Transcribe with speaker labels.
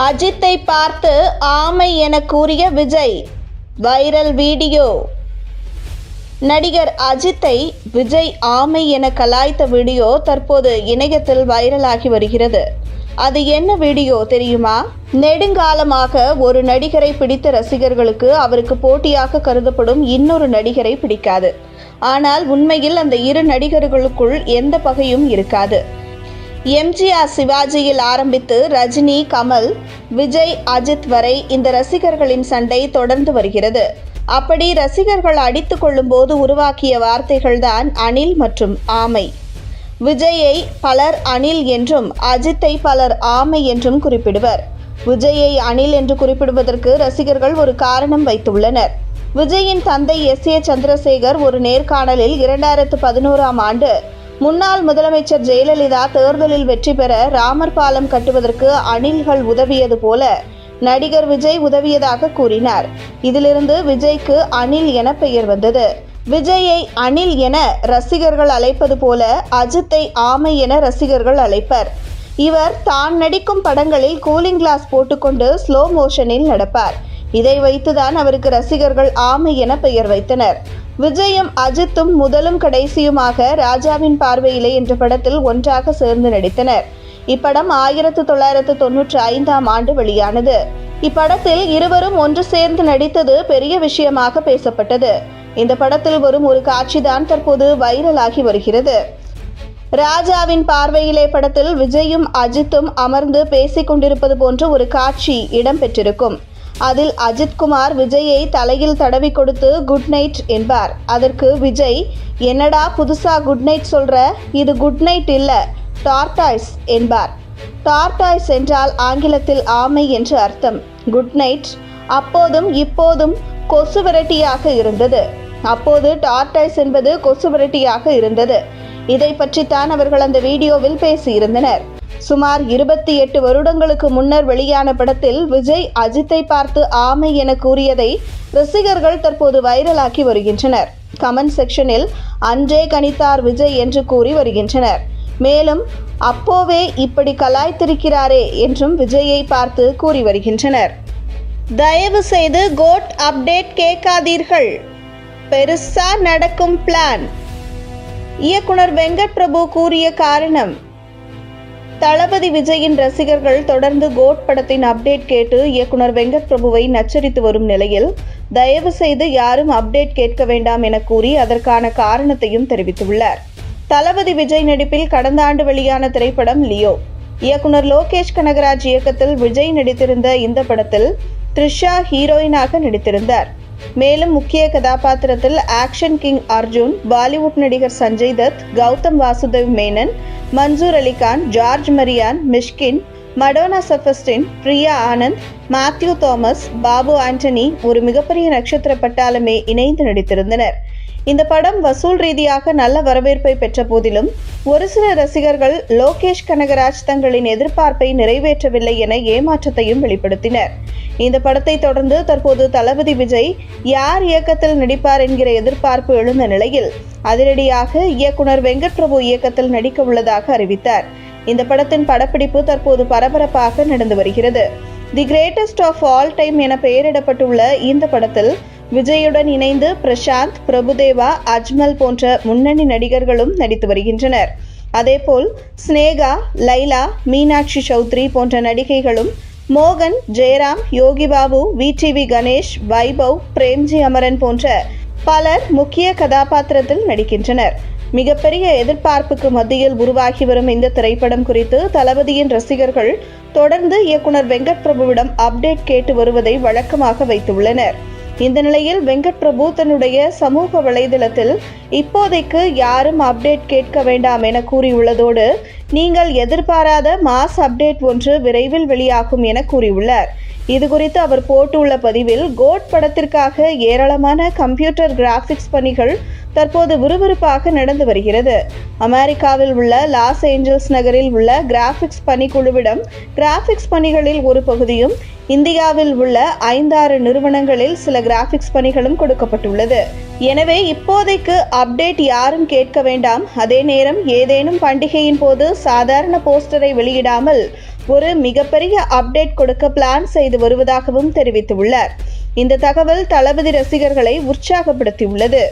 Speaker 1: அஜித்தை பார்த்து ஆமை என கூறிய விஜய். Viral video. நடிகர் அஜித்தை விஜய் ஆமை என கலாய்த்த வீடியோ தற்போது இணையத்தில் வைரலாகி வருகிறது. அது என்ன வீடியோ தெரியுமா? நெடுங்காலமாக ஒரு நடிகரை பிடித்த ரசிகர்களுக்கு அவருக்கு போட்டியாக கருதப்படும் இன்னொரு நடிகரை பிடிக்காது. ஆனால் உண்மையில் அந்த இரு நடிகர்களுக்குள் எந்த பகையும் இருக்காது. எம்ஜிஆர் சிவாஜியில் ஆரம்பித்து ரஜினி, கமல், விஜய், அஜித் வரை இந்த ரசிகர்களின் சண்டை தொடர்ந்து வருகிறது. அப்படி ரசிகர்கள் அடித்துக் கொள்ளும் போது உருவாக்கிய வார்த்தைகள்தான் அணில் மற்றும் ஆமை. விஜயை பலர் அணில் என்றும் அஜித்தை பலர் ஆமை என்றும் குறிப்பிடுவர். விஜயை அணில் என்று குறிப்பிடுவதற்கு ரசிகர்கள் ஒரு காரணம் வைத்துள்ளனர். விஜயின் தந்தை S.A. சந்திரசேகர் ஒரு நேர்காணலில் 2011ஆம் ஆண்டு முன்னாள் முதலமைச்சர் ஜெயலலிதா தேர்தலில் வெற்றி பெற ராமர் பாலம் கட்டுவதற்கு அணில்கள் உதவியது போல நடிகர் விஜய் உதவியதாக கூறினார். இதிலிருந்து விஜய்க்கு அணில் என பெயர் வந்தது. விஜயை அணில் என ரசிகர்கள் அழைப்பது போல அஜித்தை ஆமை என ரசிகர்கள் அழைப்பர். இவர் தான் நடிக்கும் படங்களில் கூலிங் கிளாஸ் போட்டுக்கொண்டு ஸ்லோ மோஷனில் நடப்பார். இதை வைத்துதான் அவருக்கு ரசிகர்கள் ஆமை என பெயர் வைத்தனர். விஜயும் அஜித்தும் முதலும் கடைசியுமாக ராஜாவின் பார்வையிலே என்ற படத்தில் ஒன்றாக சேர்ந்து நடித்தனர். இப்படம் 1995ஆம் ஆண்டு வெளியானது. இப்படத்தில் இருவரும் ஒன்று சேர்ந்து நடித்தது பெரிய விஷயமாக பேசப்பட்டது. இந்த படத்தில் வரும் ஒரு காட்சிதான் தற்போது வைரலாகி வருகிறது. ராஜாவின் பார்வையிலே படத்தில் விஜயும் அஜித்தும் அமர்ந்து பேசிக் கொண்டிருப்பது போன்ற ஒரு காட்சி இடம்பெற்றிருக்கும். அதில் அஜித்குமார் விஜயை தலையில் தடவி கொடுத்து குட் நைட் என்பார். அதற்கு விஜய், என்னடா புதுசா குட் நைட் சொல்ற, இது குட் நைட் இல்ல, டார்டாய்ஸ் என்பார். டார்டாய்ஸ் என்றால் ஆங்கிலத்தில் ஆமை என்று அர்த்தம். குட் நைட் அப்போதும் இப்போதும் கொசு விரட்டியாக இருந்தது. அப்போது டார்டாய்ஸ் என்பது கொசு விரட்டியாக இருந்தது. இதை பற்றித்தான் அவர்கள் அந்த வீடியோவில் பேசியிருந்தனர். சுமார் 28 வருடங்களுக்கு முன்னர் வெளியான படத்தில் விஜய் அஜித்தை பார்த்து ஆமை என கூறியதை ரசிகர்கள் தற்போது வைரலாக்கி வருகின்றனர். கமெண்ட் செக்ஷனில் அன்றே கணித்தார் விஜய் என்று கூறி வருகின்றனர். மேலும் அப்போவே இப்படி கலாய்த்திருக்கிறாரே என்றும் விஜயை பார்த்து கூறி வருகின்றனர். தயவு செய்து கோட் அப்டேட் கேட்காதீர்கள். பெருசா நடக்கும் பிளான். இயக்குனர் வெங்கட் பிரபு கூறிய காரணம். தளபதி விஜயின் ரசிகர்கள் தொடர்ந்து கோட் படத்தின் அப்டேட் கேட்டு இயக்குனர் வெங்கட் பிரபுவை நச்சரித்து வரும் நிலையில் தயவு செய்து யாரும் அப்டேட் கேட்க வேண்டாம் என கூறி அதற்கான காரணத்தையும் தெரிவித்துள்ளார். தளபதி விஜய் நடிப்பில் கடந்த ஆண்டு வெளியான திரைப்படம் லியோ. இயக்குனர் லோகேஷ் கனகராஜ் இயக்கத்தில் விஜய் நடித்திருந்த இந்த படத்தில் த்ரிஷா ஹீரோயினாக நடித்திருந்தார். மேலும் முக்கிய கதாபாத்திரத்தில் ஆக்ஷன் கிங் அர்ஜுன், பாலிவுட் நடிகர் சஞ்சய் தத், கௌதம் வாசுதேவ் மேனன், மன்சூர் அலிகான், ஜார்ஜ் மரியான், மிஷ்கின், மடோனா செபஸ்டின், பிரியா ஆனந்த், மேத்யூ தாமஸ், பாபு ஆண்டனி ஒரு மிகப்பெரிய நட்சத்திர பட்டாளமே இணைந்து நடித்திருந்தனர். இந்த படம் வசூல் ரீதியாக நல்ல வரவேற்பை பெற்ற போதிலும் ஒரு சில ரசிகர்கள் லோகேஷ் கனகராஜ் தங்களின் எதிர்பார்ப்பை நிறைவேற்றவில்லை என ஏமாற்றத்தையும் வெளிப்படுத்தினர். இந்த படத்தை தொடர்ந்து தற்போது தளபதி விஜய் யார் இயக்கத்தில் நடிப்பார் என்கிற எதிர்பார்ப்பு எழுந்த நிலையில் அதிரடியாக இயக்குனர் வெங்கட் பிரபு இயக்கத்தில் நடிக்க உள்ளதாக அறிவித்தார். இந்த படத்தின் படப்பிடிப்பு தற்போது பரபரப்பாக நடந்து வருகிறது. The greatest of all time என பெயரிடப்பட்டுள்ள இந்த படத்தில் விஜயுடன் இணைந்து பிரசாந்த், பிரபுதேவா, அஜ்மல் போன்ற முன்னணி நடிகர்களும் நடித்து வருகின்றனர். அதேபோல் ஸ்னேகா, லைலா, மீனாட்சி சௌத்ரி போன்ற நடிகைகளும், மோகன், ஜெயராம், யோகி பாபு, VTV கணேஷ், வைபவ், பிரேம்ஜி அமரன் போன்ற பலர் முக்கிய கதாபாத்திரத்தில் நடிக்கின்றனர். மிகப்பெரிய எதிர்பார்ப்புக்கு மத்தியில் உருவாகி வரும் இந்த திரைப்படம் குறித்து தளபதியின் ரசிகர்கள் தொடர்ந்து இயக்குனர் வெங்கட் பிரபுவிடம் அப்டேட் கேட்டு வருவதை வழக்கமாக வைத்துள்ளனர். இந்த நிலையில் வெங்கட் பிரபு தன்னுடைய சமூக வலைதளத்தில் இப்போதைக்கு யாரும் அப்டேட் கேட்க வேண்டாம் என கூறியுள்ளதோடு நீங்கள் எதிர்பாராத மாஸ் அப்டேட் ஒன்று விரைவில் வெளியாகும் என கூறியுள்ளார். இது குறித்து அவர் போட்டுள்ள பதிவில் கோட் படத்திற்காக ஏராளமான கம்ப்யூட்டர் கிராபிக்ஸ் பணிகள் தற்போது விறுவிறுப்பாக நடந்து வருகிறது. அமெரிக்காவில் உள்ள லாஸ் ஏஞ்சல்ஸ் நகரில் உள்ள கிராபிக்ஸ் பணிக்குழுவிடம் கிராபிக்ஸ் பணிகளில் ஒரு பகுதியும், இந்தியாவில் உள்ள 5-6 நிறுவனங்களில் சில கிராபிக்ஸ் பணிகளும் கொடுக்கப்பட்டுள்ளது. எனவே இப்போதைக்கு அப்டேட் யாரும் கேட்க வேண்டாம். அதே நேரம் ஏதேனும் பண்டிகையின் போது சாதாரண போஸ்டரை வெளியிடாமல் ஒரு மிகப்பெரிய அப்டேட் கொடுக்க பிளான் செய்து வருவதாகவும் தெரிவித்துள்ளார். இந்த தகவல் தளபதி ரசிகர்களை உற்சாகப்படுத்தியுள்ளது.